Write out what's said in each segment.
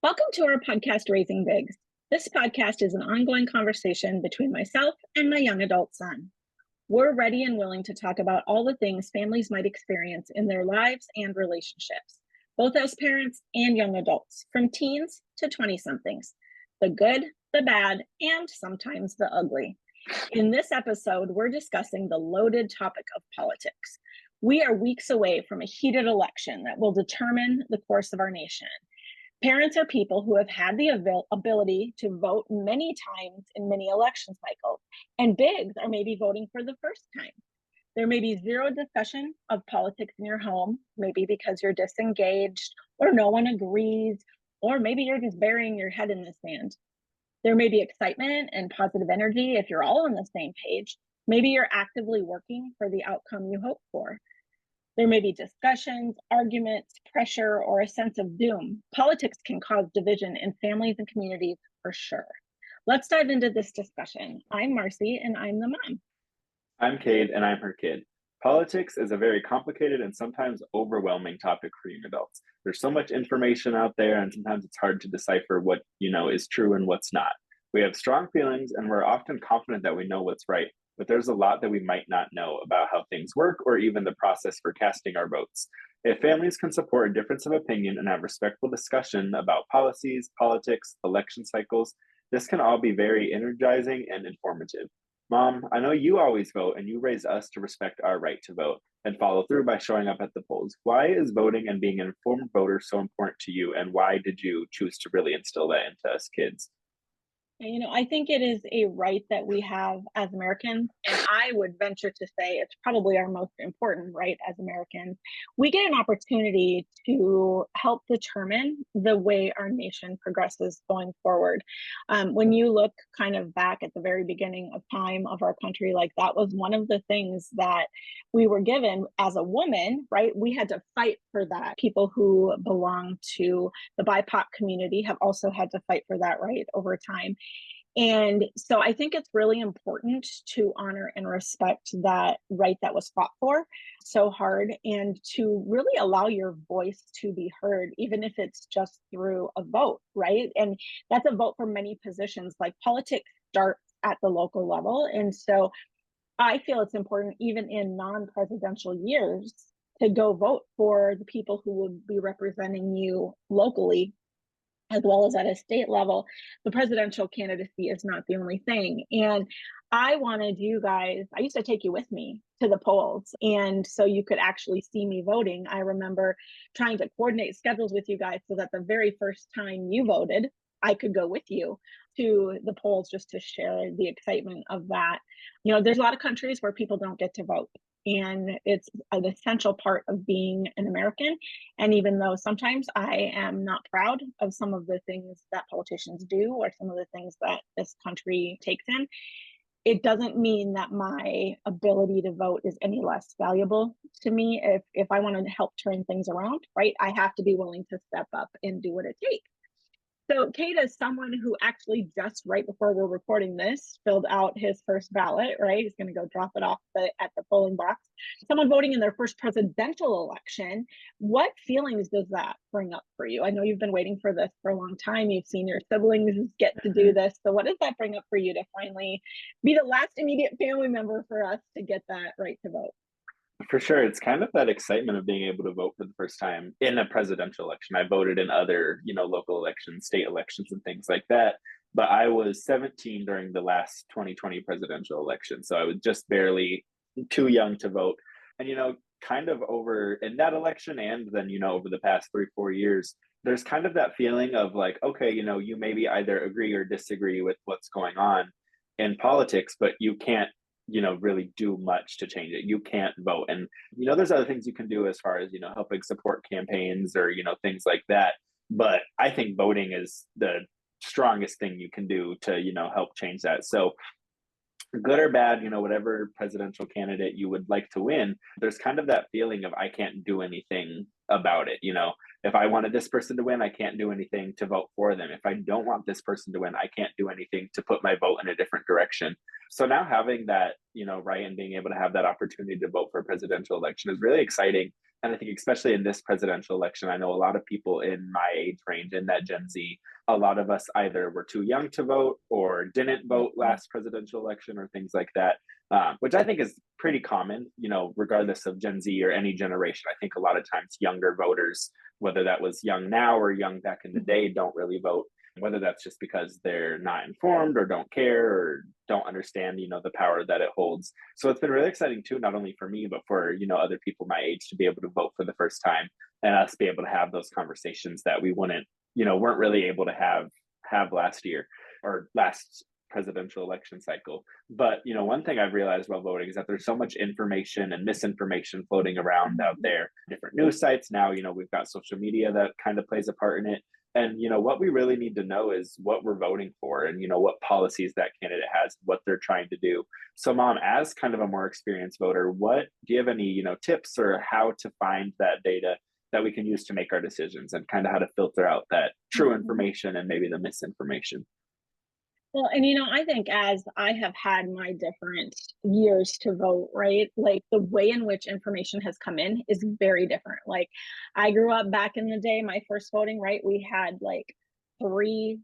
Welcome to our podcast, Raising Bigs. This podcast is an ongoing conversation between myself and my young adult son. We're ready and willing to talk about all the things families might experience in their lives and relationships, both as parents and young adults, from teens to 20 somethings, the good, the bad, and sometimes the ugly. In this episode, we're discussing the loaded topic of politics. We are weeks away from a heated election that will determine the course of our nation. Parents are people who have had the ability to vote many times in many election cycles, and bigs are maybe voting for the first time. There may be zero discussion of politics in your home, maybe because you're disengaged or no one agrees, or maybe you're just burying your head in the sand. There may be excitement and positive energy if you're all on the same page. Maybe you're actively working for the outcome you hope for. There may be discussions, arguments, pressure, or a sense of doom. Politics can cause division in families and communities for sure. Let's dive into this discussion. I'm Marcy, and I'm the mom. I'm Cade, and I'm her kid. Politics is a very complicated and sometimes overwhelming topic for young adults. There's so much information out there, and sometimes it's hard to decipher what, is true and what's not. We have strong feelings, and we're often confident that we know what's right, but there's a lot that we might not know about how things work or even the process for casting our votes. If families can support a difference of opinion and have respectful discussion about policies, politics, election cycles, this can all be very energizing and informative. Mom, I know you always vote and you raised us to respect our right to vote and follow through by showing up at the polls. Why is voting and being an informed voter so important to you? And why did you choose to really instill that into us kids? I think it is a right that we have as Americans, and I would venture to say it's probably our most important right as Americans. We get an opportunity to help determine the way our nation progresses going forward. When you look kind of back at the very beginning of time of our country, like that was one of the things that we were given as a woman, right? We had to fight for that. People who belong to the BIPOC community have also had to fight for that right over time. And so I think it's really important to honor and respect that right that was fought for so hard and to really allow your voice to be heard, even if it's just through a vote, right? And that's a vote for many positions. Like politics starts at the local level. And so I feel it's important, even in non presidential years, to go vote for the people who will be representing you locally as well as at a state level. The presidential candidacy is not the only thing. And I wanted you guys, I used to take you with me to the polls. And so you could actually see me voting. I remember trying to coordinate schedules with you guys so that the very first time you voted, I could go with you to the polls just to share the excitement of that. There's a lot of countries where people don't get to vote. And it's an essential part of being an American. And even though sometimes I am not proud of some of the things that politicians do or some of the things that this country takes in, it doesn't mean that my ability to vote is any less valuable to me. If I want to help turn things around, right, I have to be willing to step up and do what it takes. So Kate is someone who actually just right before we're recording this filled out his first ballot, right? He's going to go drop it off at the polling box. Someone voting in their first presidential election. What feelings does that bring up for you? I know you've been waiting for this for a long time. You've seen your siblings get to do this. So what does that bring up for you to finally be the last immediate family member for us to get that right to vote? For sure, it's kind of that excitement of being able to vote for the first time in a presidential election. I voted in other, local elections, state elections, and things like that. But I was 17 during the last 2020 presidential election. So I was just barely too young to vote. And, kind of over in that election and then, over the past 3, 4 years, there's kind of that feeling of like, okay, you maybe either agree or disagree with what's going on in politics, but you can't really do much to change it. You can't vote. And, there's other things you can do as far as, helping support campaigns or, things like that. But I think voting is the strongest thing you can do to, help change that. So good or bad, whatever presidential candidate you would like to win, there's kind of that feeling of I can't do anything about it. If I wanted this person to win, I can't do anything to vote for them. If I don't want this person to win, I can't do anything to put my vote in a different direction. So now having that, right, and being able to have that opportunity to vote for a presidential election is really exciting And I think especially in this presidential election, I know a lot of people in my age range, in that Gen Z, a lot of us either were too young to vote or didn't vote Mhm. last presidential election or things like that, which I think is pretty common, you know, regardless of Gen Z or any generation. I think a lot of times younger voters, whether that was young now or young back in the Mhm. day, don't really vote, whether that's just because they're not informed or don't care or don't understand, you know, the power that it holds. So it's been really exciting too, not only for me, but for, you know, other people my age to be able to vote for the first time and us be able to have those conversations that we wouldn't, you know, weren't really able to have last year or last presidential election cycle. But, you know, one thing I've realized while voting is that there's so much information and misinformation floating around out Mhm. there. Different news sites now, you know, we've got social media that kind of plays a part in it. And, you know, what we really need to know is what we're voting for and, you know, what policies that candidate has, what they're trying to do. So, Mom, as kind of a more experienced voter, what do you have any, you know, tips or how to find that data that we can use to make our decisions and kind of how to filter out that true Mhm. information and maybe the misinformation? Well, and I think as I have had my different years to vote, right? Like the way in which information has come in is very different. Like I grew up back in the day, my first voting, right? We had like three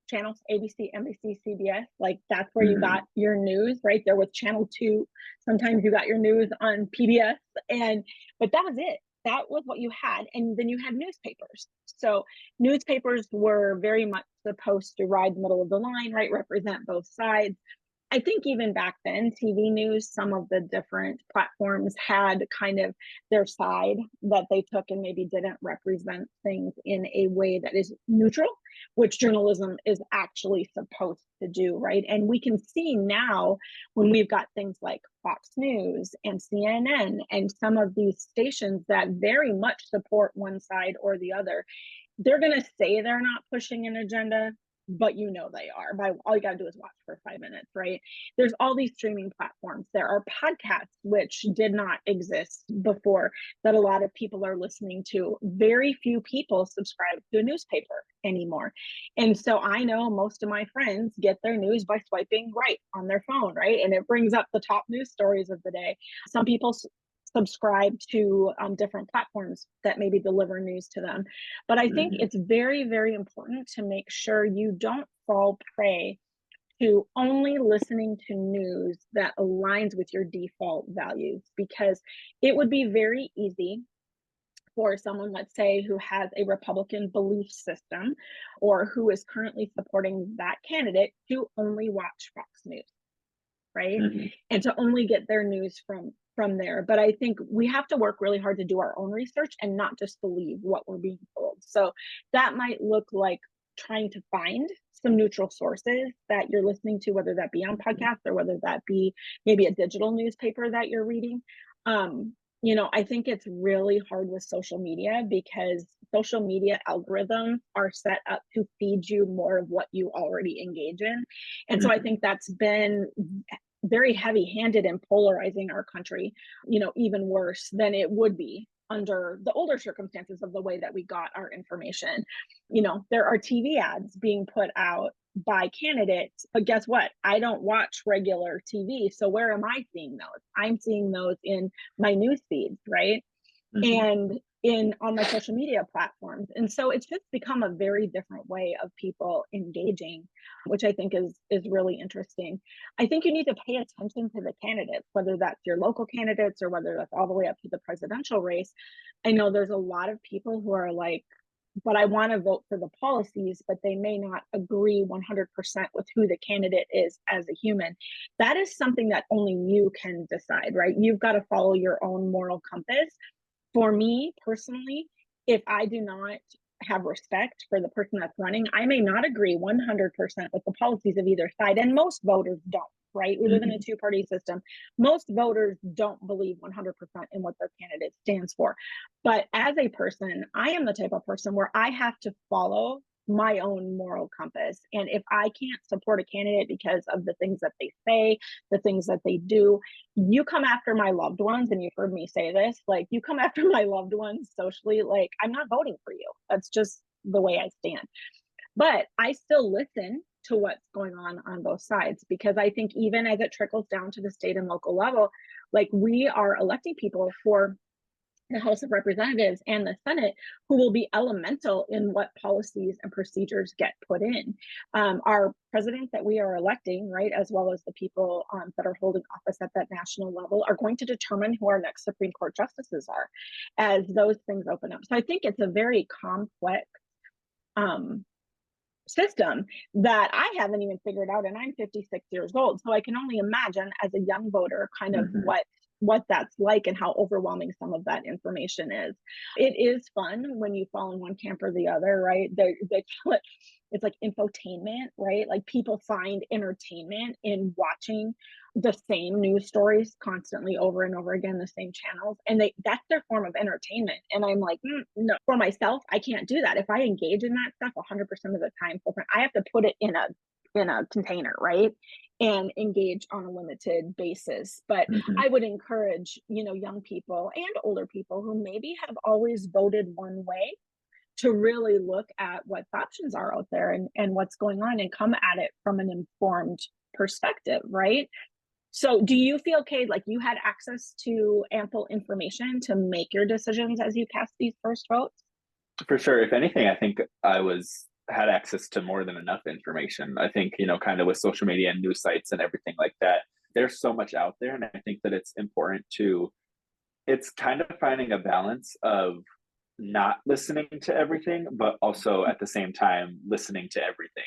channels: ABC, NBC, CBS. Like that's where you got Hmm. your news, right? There was channel two. Sometimes you got your news on PBS, and but that was it. That was what you had. And then you had newspapers. So newspapers were very much supposed to ride the middle of the line, right? Represent both sides. I think even back then, TV news, some of the different platforms had kind of their side that they took and maybe didn't represent things in a way that is neutral, which journalism is actually supposed to do, right? And we can see now when we've got things like Fox News and CNN and some of these stations that very much support one side or the other, they're going to say they're not pushing an agenda, but they are. By all you got to do is watch for 5 minutes, right? There's all these streaming platforms. There are podcasts which did not exist before that a lot of people are listening to. Very few people subscribe to a newspaper anymore. And so I know most of my friends get their news by swiping right on their phone, right? And it brings up the top news stories of the day. Some people subscribe to different platforms that maybe deliver news to them. But I think Hmm. it's very, very important to make sure you don't fall prey to only listening to news that aligns with your default values, because it would be very easy for someone, let's say, who has a Republican belief system or who is currently supporting that candidate to only watch Fox News, right? Hmm. And to only get their news from there. But I think we have to work really hard to do our own research and not just believe what we're being told. So that might look like trying to find some neutral sources that you're listening to, whether that be on podcasts or whether that be maybe a digital newspaper that you're reading. I think it's really hard with social media because social media algorithms are set up to feed you more of what you already engage in. And so I Hmm. think that's been very heavy handed in polarizing our country, even worse than it would be under the older circumstances of the way that we got our information. There are TV ads being put out by candidates, but guess what? I don't watch regular TV. So where am I seeing those? I'm seeing those in my news feeds, right? Hmm. And in on my social media platforms. And so it's just become a very different way of people engaging, which I think is really interesting. I think you need to pay attention to the candidates, whether that's your local candidates or whether that's all the way up to the presidential race. I know there's a lot of people who are like, but I want to vote for the policies, but they may not agree 100% with who the candidate is as a human. That is something that only you can decide, right? You've got to follow your own moral compass. For me personally, if I do not have respect for the person that's running, I may not agree 100% with the policies of either side. And most voters don't, right? We live in a Hmm. two-party system. Most voters don't believe 100% in what their candidate stands for. But as a person, I am the type of person where I have to follow my own moral compass. And if I can't support a candidate because of the things that they say, the things that they do, you come after my loved ones, and you've heard me say this, like you come after my loved ones socially, like I'm not voting for you. That's just the way I stand. But I still listen to what's going on both sides, because I think even as it trickles down to the state and local level, like we are electing people for the House of Representatives and the Senate, who will be elemental in what policies and procedures get put in. Our president that we are electing, right, as well as the people that are holding office at that national level, are going to determine who our next Supreme Court justices are as those things open up. So I think it's a very complex um, system that I haven't even figured out, and I'm 56 years old. So I can only imagine as a young voter kind of Mhm. what that's like and how overwhelming some of that information is. It is fun when you fall in one camp or the other, right? They call it, it's like infotainment, right? Like people find entertainment in watching the same news stories constantly over and over again, the same channels, and that's their form of entertainment. And I'm like, no, for myself, I can't do that. If I engage in that stuff 100% of the time, I have to put it in a container, right? And engage on a limited basis. But Mhm. I would encourage, young people and older people who maybe have always voted one way to really look at what options are out there and what's going on and come at it from an informed perspective, right? So do you feel, Cade, like you had access to ample information to make your decisions as you cast these first votes? For sure. If anything, I think I was had access to more than enough information. I think, kind of with social media and news sites and everything like that, there's so much out there. And I think that it's important to, it's kind of finding a balance of not listening to everything, but also at the same time listening to everything.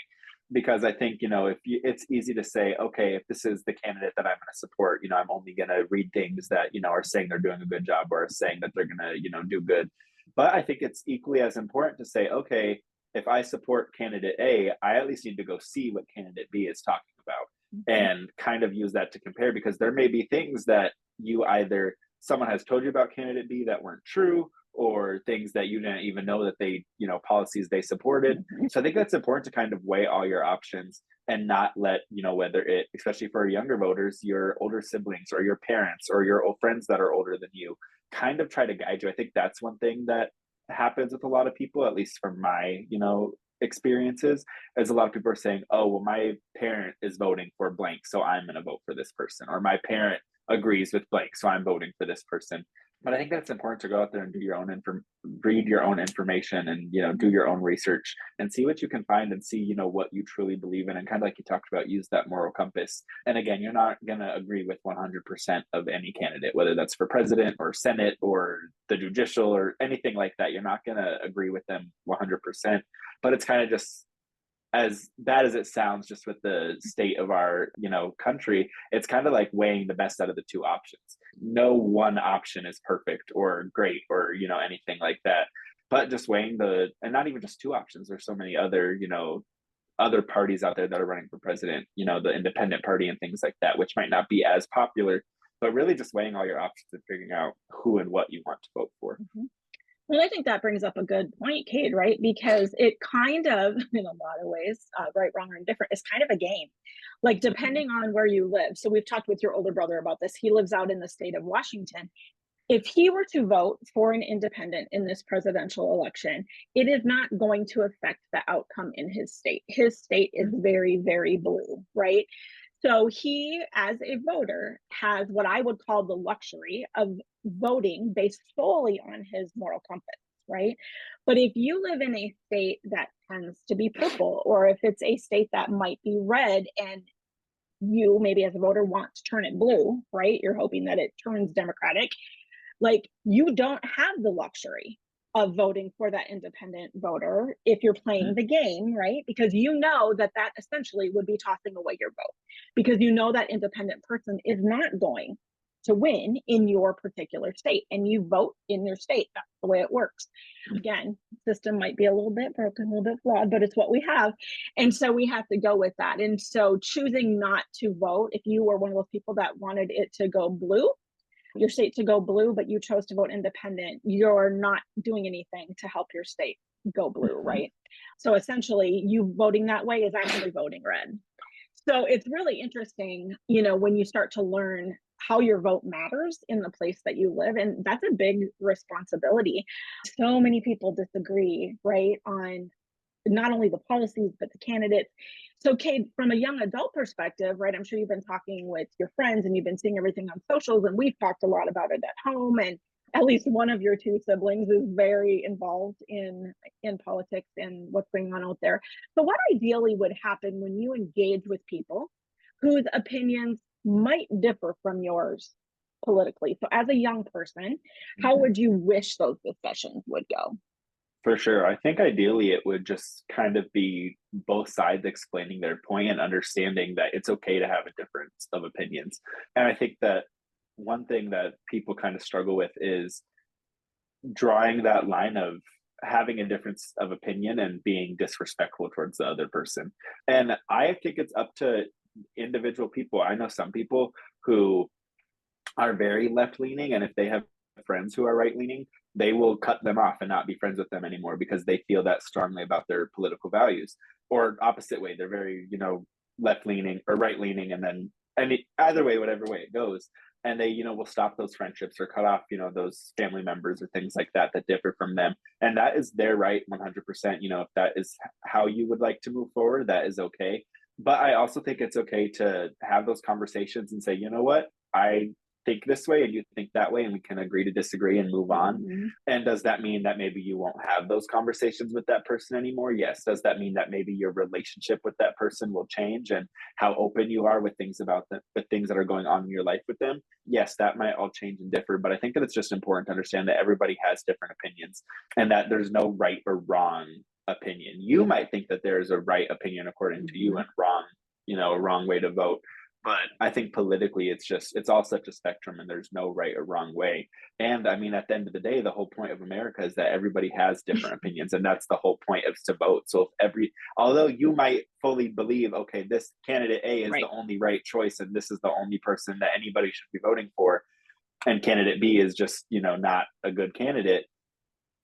Because I think, if you, it's easy to say, okay, if this is the candidate that I'm going to support, I'm only going to read things that, are saying they're doing a good job or are saying that they're going to, do good. But I think it's equally as important to say, okay, if I support candidate A, I at least need to go see what candidate B is talking about Mhm. and kind of use that to compare because there may be things that you either someone has told you about candidate B that weren't true or things that you didn't even know that they, policies they supported. Mhm. So I think that's important to kind of weigh all your options and not let, whether it, especially for younger voters, your older siblings or your parents or your old friends that are older than you, kind of try to guide you. I think that's one thing that happens with a lot of people, at least from my, experiences, as a lot of people are saying, oh, well, my parent is voting for blank, so I'm going to vote for this person, or my parent agrees with blank, so I'm voting for this person. But I think that's important to go out there and do your own read your own information and do your own research and see what you can find and see what you truly believe in and kind of like you talked about, use that moral compass. And again, you're not going to agree with 100% of any candidate, whether that's for president or senate or the judicial or anything like that. You're not going to agree with them 100%, but it's kind of just as bad as it sounds just with the state of our country, it's kind of like weighing the best out of the two options. No one option is perfect or great or anything like that, but just weighing the, and not even just two options, there's so many other other parties out there that are running for president, the independent party and things like that, which might not be as popular, but really just weighing all your options and figuring out who and what you want to vote for. Mhm. Well, I think that brings up a good point, Cade, right? Because it kind of, in a lot of ways, right, wrong, or indifferent, is kind of a game. Like, Mhm. depending on where you live. So, we've talked with your older brother about this. He lives out in the state of Washington. If he were to vote for an independent in this presidential election, it is not going to affect the outcome in his state. His state is very, very blue, right? So he, as a voter, has what I would call the luxury of voting based solely on his moral compass, right? But if you live in a state that tends to be purple, or if it's a state that might be red and you maybe as a voter want to turn it blue, right? You're hoping that it turns Democratic, like, you don't have the luxury of voting for that independent voter if you're playing Mhm. the game, right? Because you know that that essentially would be tossing away your vote because you know that independent person is not going to win in your particular state and you vote in your state. That's the way it works. Again, system might be a little bit broken, a little bit flawed, but it's what we have. And so we have to go with that. And so choosing not to vote, if you were one of those people that wanted it to go blue, your state to go blue, but you chose to vote independent, you're not doing anything to help your state go blue, Mhm. right? So essentially, you voting that way is actually voting red. So it's really interesting, when you start to learn how your vote matters in the place that you live. And that's a big responsibility. So many people disagree, right, on not only the policies but the candidates. So, Kate, from a young adult perspective, right? I'm sure you've been talking with your friends and you've been seeing everything on socials, and we've talked a lot about it at home. And at least one of your two siblings is very involved in politics and what's going on out there. So what ideally would happen when you engage with people whose opinions might differ from yours politically? So as a young person, how Mhm. would you wish those discussions would go? For sure. I think ideally it would just kind of be both sides explaining their point and understanding that it's okay to have a difference of opinions. And I think that one thing that people kind of struggle with is drawing that line of having a difference of opinion and being disrespectful towards the other person. And I think it's up to individual people. I know some people who are very left leaning, and if they have friends who are right leaning, they will cut them off and not be friends with them anymore because they feel that strongly about their political values. Or opposite way, they're very, left leaning or right leaning, and then either way, whatever way it goes, and they, will stop those friendships or cut off, those family members or things like that that differ from them, and that is their right, 100%. If that is how you would like to move forward, that is okay. But I also think it's okay to have those conversations and say, you know what, I think this way and you think that way, and we can agree to disagree and move on. Mhm. And does that mean that maybe you won't have those conversations with that person anymore? Yes. Does that mean that maybe your relationship with that person will change and how open you are with things about them, with things that are going on in your life with them? Yes, that might all change and differ. But I think that it's just important to understand that everybody has different opinions and that there's no right or wrong opinion. You might think that there is a right opinion according to you Mhm. and wrong, a wrong way to vote. But I think politically, it's all such a spectrum, and there's no right or wrong way. And I mean, at the end of the day, the whole point of America is that everybody has different opinions, and that's the whole point of to vote. So if although you might fully believe, okay, this candidate A is the Right. only right choice, and this is the only person that anybody should be voting for, and candidate B is just, not a good candidate,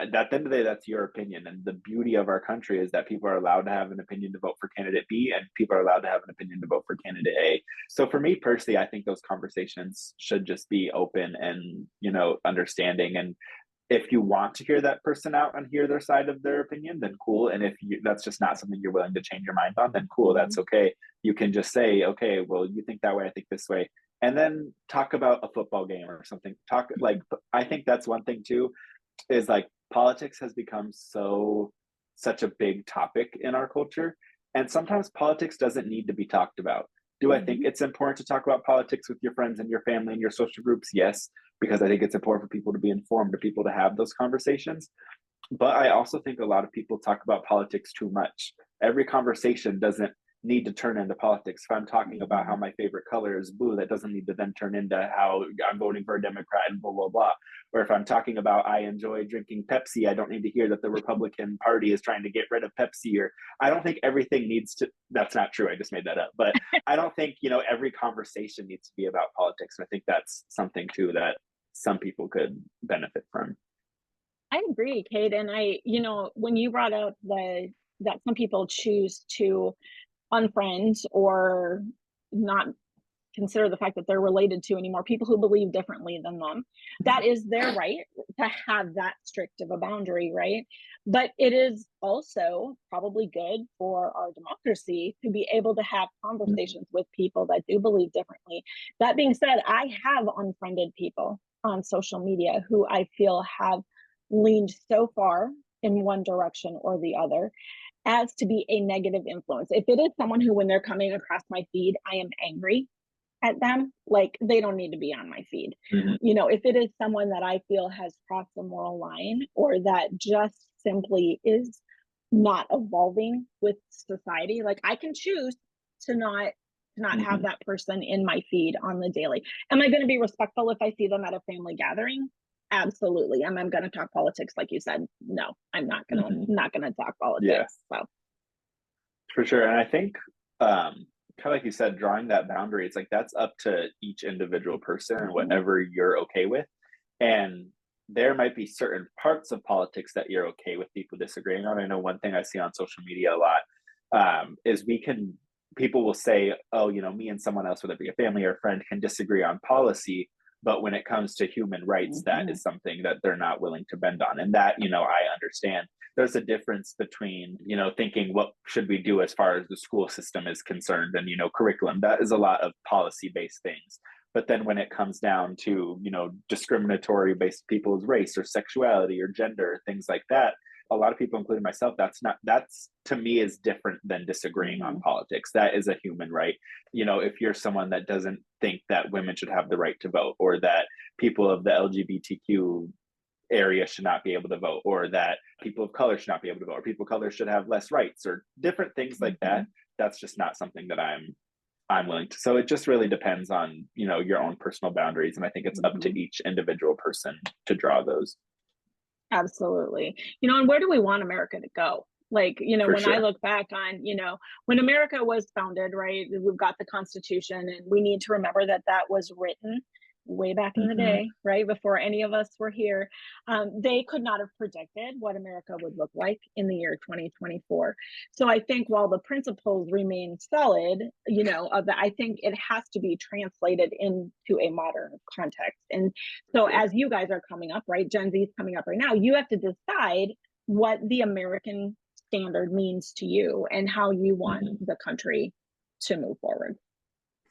at the end of the day, that's your opinion. And the beauty of our country is that people are allowed to have an opinion to vote for candidate B, and people are allowed to have an opinion to vote for candidate A. So for me personally, I think those conversations should just be open and, understanding. And if you want to hear that person out and hear their side of their opinion, then cool. And if that's just not something you're willing to change your mind on, then cool, that's Mhm. okay. You can just say, okay, well, you think that way, I think this way. And then talk about a football game or something. I think that's one thing too, is like politics has become such a big topic in our culture, and sometimes politics doesn't need to be talked about. Do I think Mhm. it's important to talk about politics with your friends and your family and your social groups? Yes, because I think it's important for people to be informed, for people to have those conversations. But I also think a lot of people talk about politics too much. Every conversation doesn't need to turn into politics. If I'm talking about how Mhm. my favorite color is blue, that doesn't need to then turn into how I'm voting for a Democrat and blah, blah, blah. Or if I'm talking about I enjoy drinking Pepsi, I don't need to hear that the Republican Party is trying to get rid of Pepsi. Or I don't think everything needs to, that's not true. I just made that up. But I don't think, every conversation needs to be about politics. And I think that's something too that some people could benefit from. I agree, Kate. And when you brought out that some people choose to unfriend or not consider the fact that they're related to anymore people who believe differently than them, that is their right to have that strict of a boundary, right? But it is also probably good for our democracy to be able to have Mhm. conversations with people that do believe differently. That being said, I have unfriended people on social media who I feel have leaned so far in one direction or the other as to be a negative influence. If it is someone who, when they're coming across my feed, I am angry at them, like they don't need to be on my feed. Mhm. If it is someone that I feel has crossed a moral line or that just simply is not evolving with society, like I can choose to not have Mhm. that person in my feed on the daily. Am I going to be respectful if I see them at a family gathering? Absolutely. Am I going to talk politics like you said? No, I'm not going to Mhm. not going to talk Yeah. politics. So, For sure. And I think, kind of like you said, drawing that boundary, it's like that's up to each individual person and mhm, whatever you're okay with. And there might be certain parts of politics that you're okay with people disagreeing on. I know one thing I see on social media a lot, is people will say, oh, me and someone else, whether it be a family or a friend, can disagree on policy. But when it comes to human rights, that mhm, is something that they're not willing to bend on. And that, I understand. There's a difference between, thinking what should we do as far as the school system is concerned and, curriculum. That is a lot of policy based things. But then when it comes down to, discriminatory based people's race or sexuality or gender, things like that, a lot of people, including myself, that's to me is different than disagreeing on Mhm. politics. That is a human right. If you're someone that doesn't think that women should have the right to vote, or that people of the LGBTQ area should not be able to vote, or that people of color should not be able to vote, or people of color should have less rights, or different things like that, Mhm. that's just not something that I'm willing to. So it just really depends on, your own personal boundaries. And I think it's up to Mhm. each individual person to draw those. Absolutely. And where do we want America to go? Like, For when I sure. look back on, when America was founded, right? We've got the Constitution, and we need to remember that that was written way back in the Hmm. day, right? Before any of us were here. They could not have predicted what America would look like in the year 2024. So I think while the principles remain solid, of that, I think it has to be translated into a modern context. And so Sure. as you guys are coming up, right, Gen Z is coming up right now, you have to decide what the American standard means to you and how you want Hmm. the country to move forward.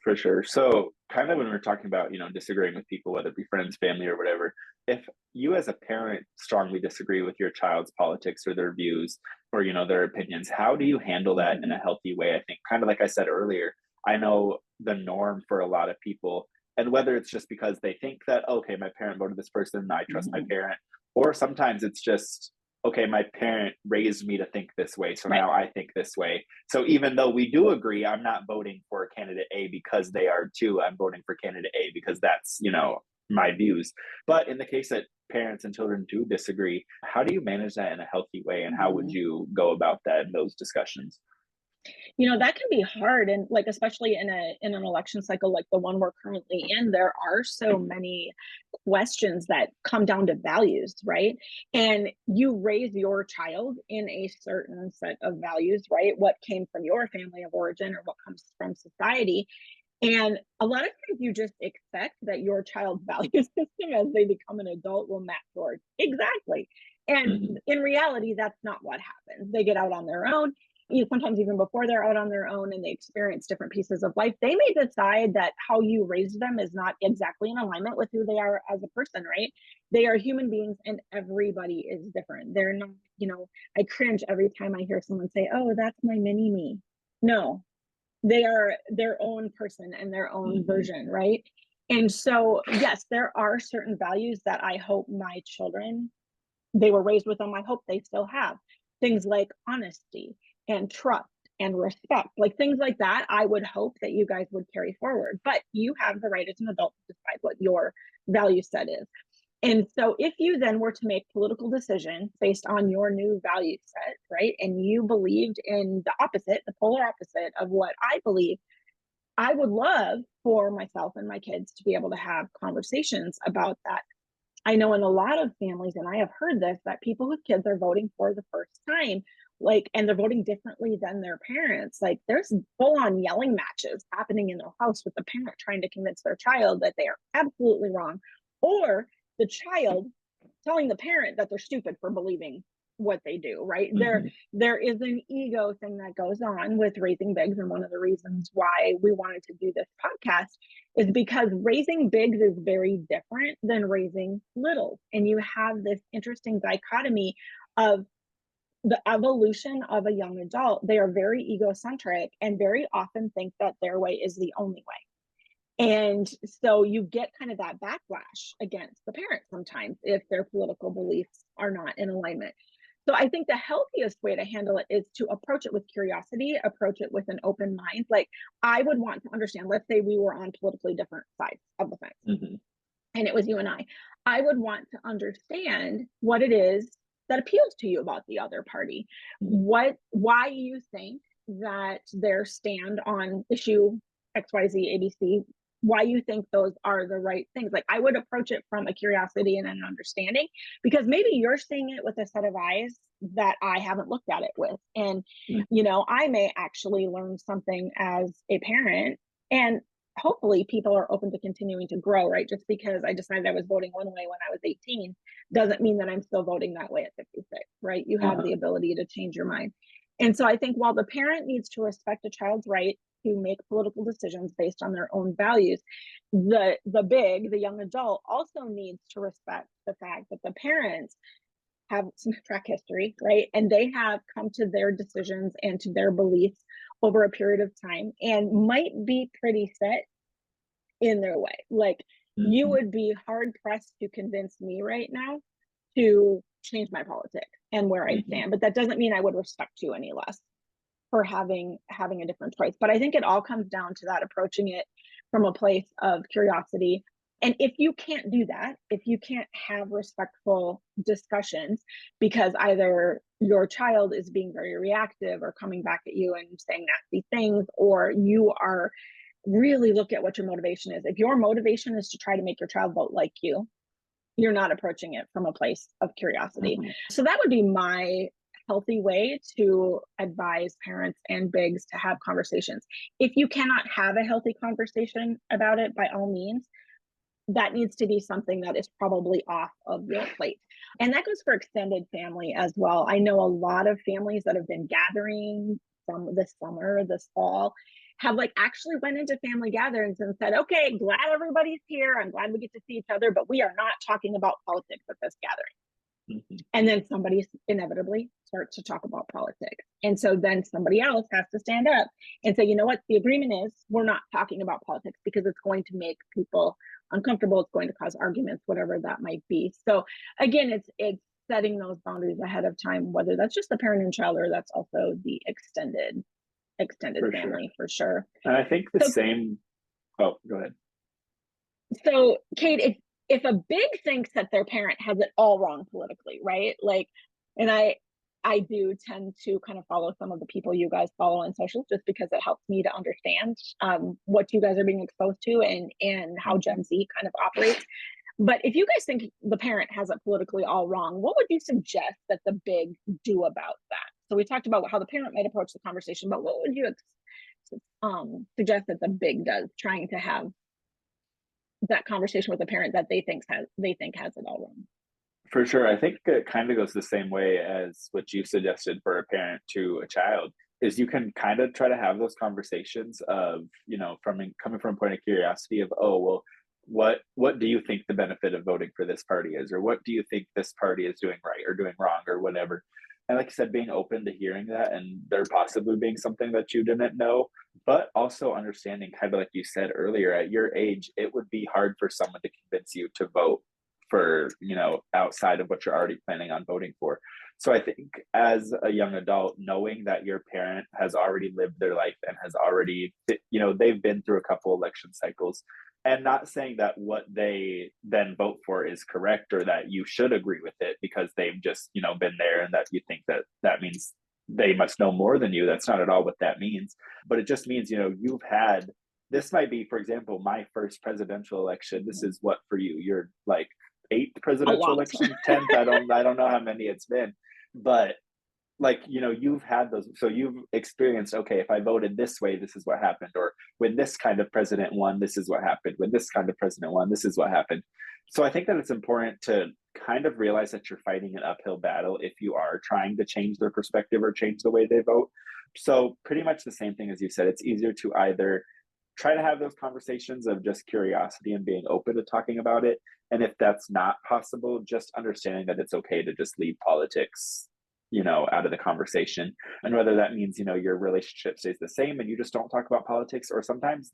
For sure. So, kind of when we're talking about, disagreeing with people, whether it be friends, family, or whatever, if you as a parent strongly disagree with your child's politics or their views or, their opinions, how do you handle that in Mhm. a healthy way? I think, kind of like I said earlier, I know the norm for a lot of people, and whether it's just because they think that, okay, my parent voted this person, I trust my Mhm. parent, or sometimes it's just, okay, my parent raised me to think this way, so Right. now I think this way. So even though we do agree, I'm not voting for candidate A because they are too. I'm voting for candidate A because that's, my views. But in the case that parents and children do disagree, how do you manage that in a healthy way? And how would Mhm. you go about that in those discussions? That can be hard, and like especially in an election cycle like the one we're currently in, there are so many questions that come down to values, right? And you raise your child in a certain set of values, right? What came from your family of origin or what comes from society. And a lot of times you just expect that your child's value system as they become an adult will match yours. Exactly. Hmm. And in reality, that's not what happens. They get out on their own. Sometimes even before they're out on their own and they experience different pieces of life, they may decide that how you raise them is not exactly in alignment with who they are as a person, right? They are human beings and everybody is different. They're not, I cringe every time I hear someone say, "Oh, that's my mini me." No, they are their own person and their own Hmm. version, right? And so, yes, there are certain values that I hope my children, they were raised with them, I hope they still have. Things like honesty and trust and respect, like things like that, I would hope that you guys would carry forward. But you have the right as an adult to decide what your value set is. And so if you then were to make political decisions based on your new value set, right, and you believed in the opposite, the polar opposite of what I believe, I would love for myself and my kids to be able to have conversations about that. I know in a lot of families, and I have heard this, that people with kids are voting for the first time, like, and they're voting differently than their parents. Like, there's full on yelling matches happening in their house with the parent trying to convince their child that they are absolutely wrong, or the child telling the parent that they're stupid for believing what they do, right? there Hmm. there is an ego thing that goes on with raising bigs, and one of the reasons why we wanted to do this podcast is because raising bigs is very different than raising littles, and you have this interesting dichotomy of the evolution of a young adult. They are very egocentric and very often think that their way is the only way, and so you get kind of that backlash against the parents sometimes if their political beliefs are not in alignment. So I think the healthiest way to handle it is to approach it with curiosity, approach it with an open mind. Like, I would want to understand, let's say we were on politically different sides of the fence Hmm. and it was you and I would want to understand what it is that appeals to you about the other party. Why you think that their stand on issue XYZ ABC, why you think those are the right things. Like, I would approach it from a curiosity and an understanding, because maybe you're seeing it with a set of eyes that I haven't looked at it with. And, I may actually learn something as a parent, and hopefully people are open to continuing to grow, right? Just because I decided I was voting one way when I was 18 doesn't mean that I'm still voting that way at 56, right? You have Uh-huh. the ability to change your mind. And so I think while the parent needs to respect a child's right to make political decisions based on their own values, the young adult also needs to respect the fact that the parents have some track history, right? And they have come to their decisions and to their beliefs over a period of time and might be pretty set in their way. Like, you Mhm. would be hard pressed to convince me right now to change my politics and where I Mhm. stand. But that doesn't mean I would respect you any less for having a different choice. But I think it all comes down to that, approaching it from a place of curiosity. And if you can't do that, if you can't have respectful discussions because either your child is being very reactive or coming back at you and saying nasty things, or you are really look at what your motivation is. If your motivation is to try to make your child vote like you're not approaching it from a place of curiosity. Mhm. So that would be my healthy way to advise parents and bigs to have conversations. If you cannot have a healthy conversation about it, by all means, that needs to be something that is probably off of your plate. And that goes for extended family as well. I know a lot of families that have been gathering from this summer, this fall, have like actually went into family gatherings and said, okay, glad everybody's here. I'm glad we get to see each other, but we are not talking about politics at this gathering. Mhm. And then somebody inevitably starts to talk about politics. And so then somebody else has to stand up and say, you know what, the agreement is we're not talking about politics because it's going to make people uncomfortable. It's going to cause arguments, whatever that might be. So again, it's setting those boundaries ahead of time, whether that's just the parent and child or that's also the extended For sure. family for sure. And I think the So same. Oh, go ahead. so Kate, if a big thinks that their parent has it all wrong politically, right? Like, and I do tend to kind of follow some of the people you guys follow on socials just because it helps me to understand what you guys are being exposed to and how Mhm. Gen Z kind of operates. But if you guys think the parent has it politically all wrong, what would you suggest that the big do about that? So we talked about how the parent might approach the conversation, but what would you suggest that the big does, trying to have that conversation with a parent that they think has it all wrong? For sure. I think it kind of goes the same way as what you suggested for a parent to a child is you can kind of try to have those conversations of, from coming from a point of curiosity of, oh, well, what do you think the benefit of voting for this party is, or what do you think this party is doing right or doing wrong or whatever. And like I said, being open to hearing that and there possibly being something that you didn't know, but also understanding, kind of like you said earlier, at your age, it would be hard for someone to convince you to vote for, outside of what you're already planning on voting for. So I think as a young adult, knowing that your parent has already lived their life and has already, they've been through a couple election cycles, and not saying that what they then vote for is correct or that you should agree with it because they've just, been there and that you think that that means they must know more than you. That's not at all what that means. But it just means, you've had, this might be, for example, my first presidential election. This is what for you? You're like eighth A presidential lot. election, 10th. I don't know how many it's been, but like, you've had those, so you've experienced, okay, if I voted this way, this is what happened, or when this kind of president won, this is what happened, when this kind of president won, this is what happened. So I think that it's important to kind of realize that you're fighting an uphill battle if you are trying to change their perspective or change the way they vote. So pretty much the same thing as you said, it's easier to either try to have those conversations of just curiosity and being open to talking about it. And if that's not possible, just understanding that it's okay to just leave politics, out of the conversation. And whether that means, your relationship stays the same and you just don't talk about politics, or sometimes,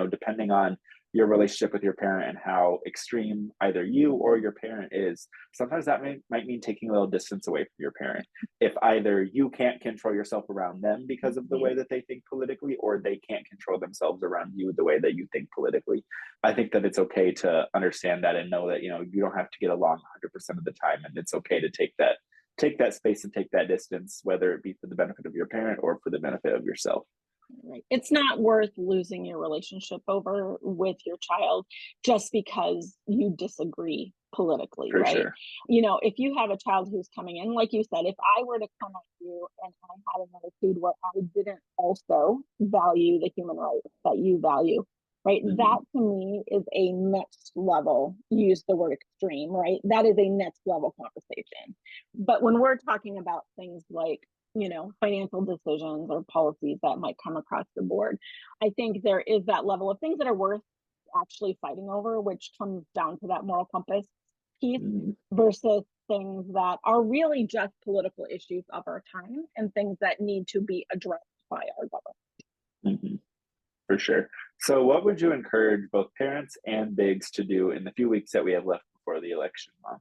depending on your relationship with your parent and how extreme either you or your parent is, sometimes that might mean taking a little distance away from your parent. If either you can't control yourself around them because of the Mhm. way that they think politically, or they can't control themselves around you the way that you think politically, I think that it's okay to understand that and know that, you don't have to get along 100% of the time. And it's okay to take that space and take that distance, whether it be for the benefit of your parent or for the benefit of yourself. Right. It's not worth losing your relationship over with your child just because you disagree politically, For right? sure. If you have a child who's coming in, like you said, if I were to come at you and I had an attitude where I didn't also value the human rights that you value, right? That Hmm. to me is a next level, use the word extreme, right? That is a next level conversation. But when we're talking about things like financial decisions or policies that might come across the board. I think there is that level of things that are worth actually fighting over, which comes down to that moral compass piece Mhm. versus things that are really just political issues of our time and things that need to be addressed by our government. Mhm. For sure. So, what would you encourage both parents and bigs to do in the few weeks that we have left before the election, Mom?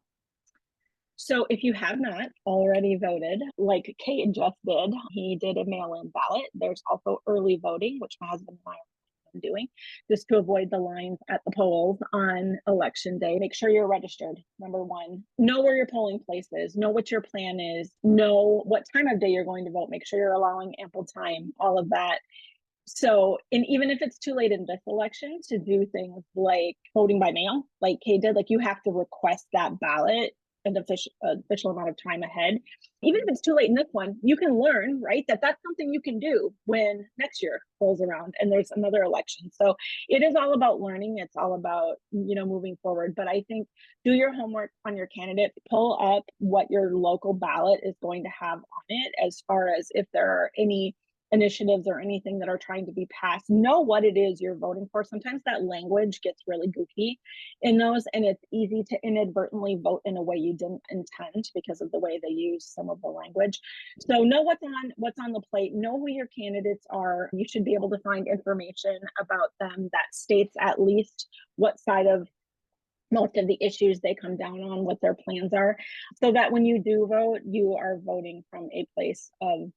So if you have not already voted, like Kate just did, he did a mail-in ballot. There's also early voting, which my husband and I are doing, just to avoid the lines at the polls on election day. Make sure you're registered. Number one, know where your polling place is, know what your plan is, know what time of day you're going to vote. Make sure you're allowing ample time, all of that. So, and even if it's too late in this election to do things like voting by mail, like Kate did, like you have to request that ballot an official amount of time ahead. Even if it's too late in this one, you can learn, right, that that's something you can do when next year rolls around and there's another election. So it is all about learning. It's all about, moving forward. But I think do your homework on your candidate, pull up what your local ballot is going to have on it as far as if there are any initiatives or anything that are trying to be passed, know what it is you're voting for. Sometimes that language gets really goofy in those, and it's easy to inadvertently vote in a way you didn't intend because of the way they use some of the language. So know what's on the plate, know who your candidates are. You should be able to find information about them that states at least what side of most of the issues they come down on, what their plans are, so that when you do vote, you are voting from a place of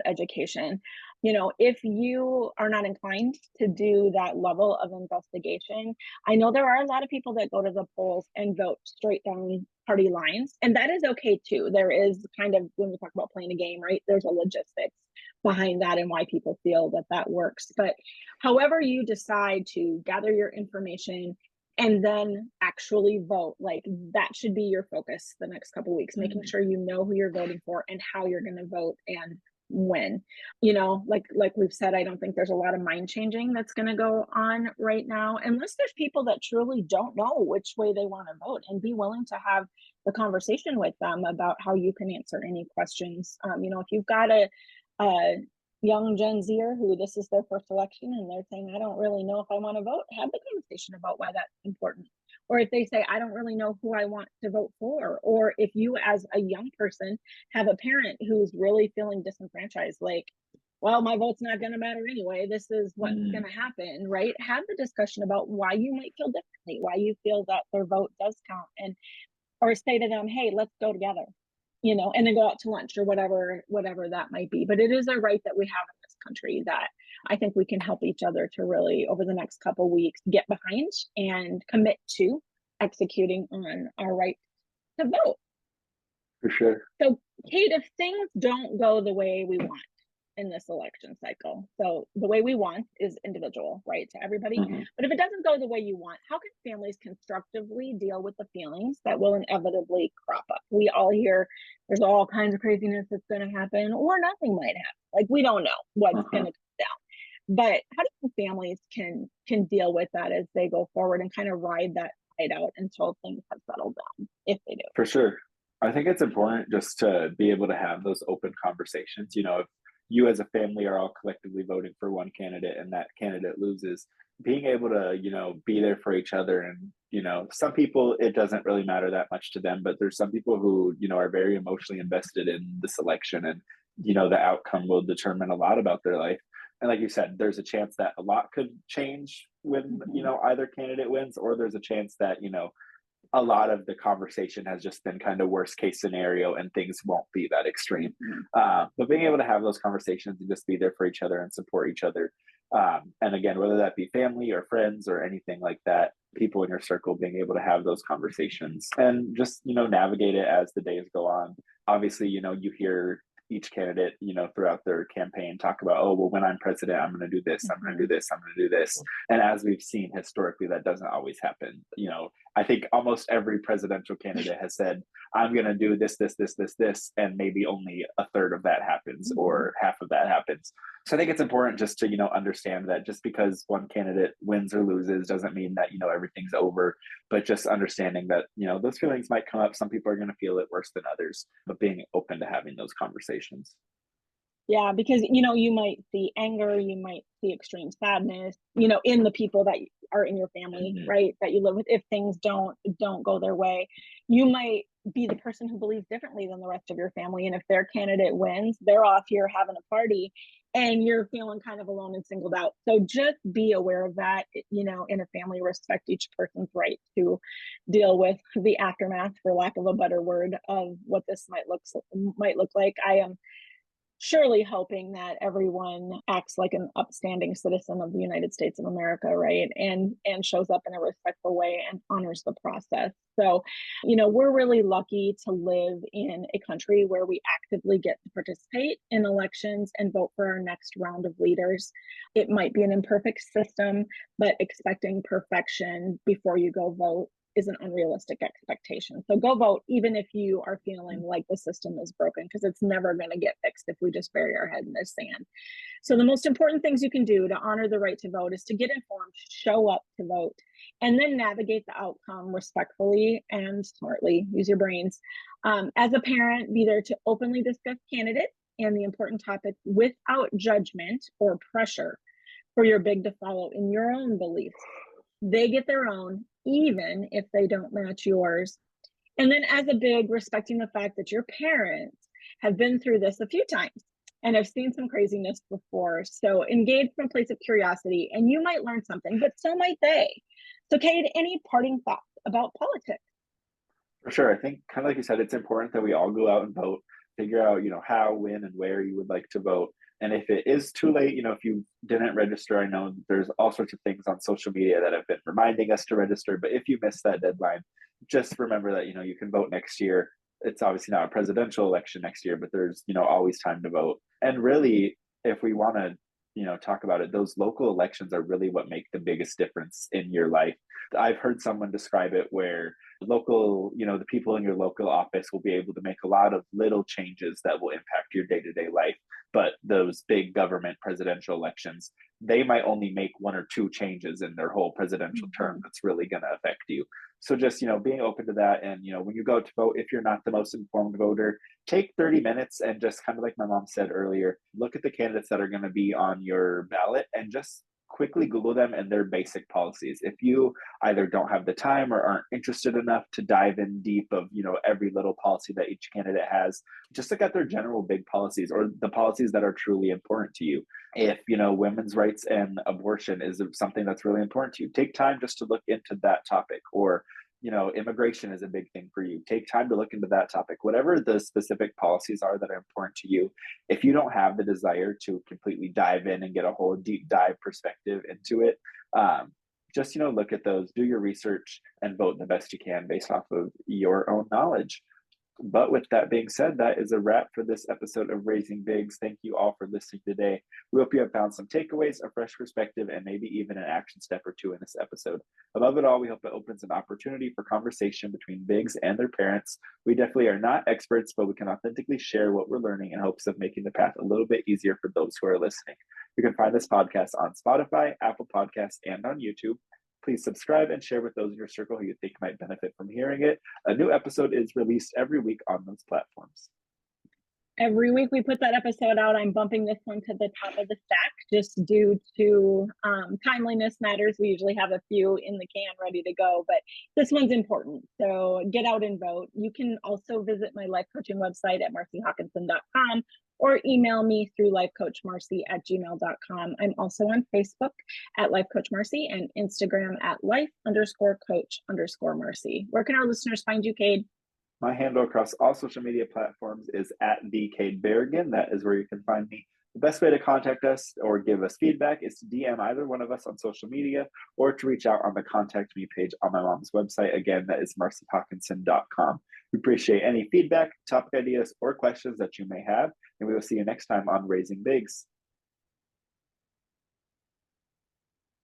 education. If you are not inclined to do that level of investigation, I know there are a lot of people that go to the polls and vote straight down party lines, and that is okay too. There is kind of, when we talk about playing a game, right? There's a logistics behind that and why people feel that that works. But however you decide to gather your information and then actually vote, like that should be your focus the next couple weeks, making Mhm. sure you know who you're voting for and how you're going to vote and when. Like we've said, I don't think there's a lot of mind changing that's going to go on right now unless there's people that truly don't know which way they want to vote, and be willing to have the conversation with them about how you can answer any questions. If you've got a young Gen Zer who this is their first election and they're saying, I don't really know if I want to vote, have the conversation about why that's important. Or if they say, I don't really know who I want to vote for. Or if you, as a young person, have a parent who's really feeling disenfranchised, like, well, my vote's not going to matter anyway. This is what's going Mhm. to happen, right? Have the discussion about why you might feel differently, why you feel that their vote does count, and or say to them, hey, let's go together, and then go out to lunch or whatever that might be. But it is a right that we have in this country that I think we can help each other to really, over the next couple weeks, get behind and commit to executing on our right to vote. For sure. So, Kate, if things don't go the way we want in this election cycle, so the way we want is individual, right, to everybody. Mhm. But if it doesn't go the way you want, how can families constructively deal with the feelings that will inevitably crop up? We all hear there's all kinds of craziness that's going to happen, or nothing might happen. Like we don't know what's going Uh-huh. to come down. But how do you think families can deal with that as they go forward and kind of ride that fight out until things have settled down, if they do? For sure. I think it's important just to be able to have those open conversations. If you as a family are all collectively voting for one candidate and that candidate loses, being able to, be there for each other. And, some people, it doesn't really matter that much to them, but there's some people who, are very emotionally invested in this election, and, the outcome will determine a lot about their life. And like you said, there's a chance that a lot could change when, Mhm. either candidate wins, or there's a chance that, a lot of the conversation has just been kind of worst case scenario and things won't be that extreme. Mhm. But being able to have those conversations and just be there for each other and support each other. And again, whether that be family or friends or anything like that, people in your circle being able to have those conversations and just, navigate it as the days go on. Obviously, you hear each candidate, throughout their campaign talk about, oh, well, when I'm president, I'm going to do this, I'm going to Mhm. do this, I'm going to do this. And as we've seen historically, that doesn't always happen. I think almost every presidential candidate has said, I'm going to do this, this, this, this, this, and maybe only a third of that happens Mhm. or half of that happens. So I think it's important just to, understand that just because one candidate wins or loses doesn't mean that, everything's over, but just understanding that, those feelings might come up. Some people are going to feel it worse than others, but being open to having those conversations. Yeah, because, you might see anger, you might see extreme sadness, in the people that are in your family, Mhm. right? That you live with. If things don't go their way, you might be the person who believes differently than the rest of your family. And if their candidate wins, they're off here having a party and you're feeling kind of alone and singled out. So just be aware of that, in a family, respect each person's right to deal with the aftermath, for lack of a better word, of what this might look like. I am surely hoping that everyone acts like an upstanding citizen of the United States of America, right? And shows up in a respectful way and honors the process. So, we're really lucky to live in a country where we actively get to participate in elections and vote for our next round of leaders. It might be an imperfect system, but expecting perfection before you go vote is an unrealistic expectation. So go vote, even if you are feeling like the system is broken, because it's never going to get fixed if we just bury our head in the sand. So the most important things you can do to honor the right to vote is to get informed, show up to vote, and then navigate the outcome respectfully and smartly. Use your brains. As a parent, be there to openly discuss candidates and the important topic without judgment or pressure for your big to follow in your own beliefs. They get their own, even if they don't match yours. And then, as a big, respecting the fact that your parents have been through this a few times and have seen some craziness before. So engage from a place of curiosity, and you might learn something, but so might they. So, Kate, any parting thoughts about politics? For sure. I think kind of like you said, it's important that we all go out and vote, figure out, how, when, and where you would like to vote. And if it is too late, if you didn't register, I know there's all sorts of things on social media that have been reminding us to register. But if you missed that deadline, just remember that, you can vote next year. It's obviously not a presidential election next year, but there's, always time to vote. And really, if we want to, talk about it, those local elections are really what make the biggest difference in your life. I've heard someone describe it where local, the people in your local office will be able to make a lot of little changes that will impact your day-to-day life. But those big government presidential elections, they might only make one or two changes in their whole presidential term Mhm. that's really going to affect you. So just, being open to that. And, when you go to vote, if you're not the most informed voter, take 30 minutes and just kind of like my mom said earlier, look at the candidates that are going to be on your ballot and just quickly Google them and their basic policies. If you either don't have the time or aren't interested enough to dive in deep of, every little policy that each candidate has, just look at their general big policies or the policies that are truly important to you. If, women's rights and abortion is something that's really important to you, take time just to look into that topic. Or immigration is a big thing for you. Take time to look into that topic. Whatever the specific policies are that are important to you, if you don't have the desire to completely dive in and get a whole deep dive perspective into it, just look at those, do your research, and vote the best you can based off of your own knowledge. But with that being said, that is a wrap for this episode of Raising Bigs. Thank you all for listening today. We hope you have found some takeaways, a fresh perspective, and maybe even an action step or two in this episode. Above it all, we hope it opens an opportunity for conversation between bigs and their parents. We definitely are not experts, but we can authentically share what we're learning in hopes of making the path a little bit easier for those who are listening. You can find this podcast on Spotify, Apple Podcasts, and on YouTube. Please subscribe and share with those in your circle who you think might benefit from hearing it. A new episode is released every week on those platforms. Every week we put that episode out. I'm bumping this one to the top of the stack just due to timeliness matters. We usually have a few in the can ready to go, but this one's important. So get out and vote. You can also visit my life coaching website at marcyhawkinson.com or email me through lifecoachmarcy@gmail.com. I'm also on Facebook at Life Coach Marcy and Instagram at life_coach_Marcy. Where can our listeners find you, Cade? My handle across all social media platforms is at the Cade Berrigan. That is where you can find me. The best way to contact us or give us feedback is to DM either one of us on social media or to reach out on the contact me page on my mom's website. Again, that is marcyhawkinson.com. We appreciate any feedback, topic ideas, or questions that you may have, and we will see you next time on Raising Bigs.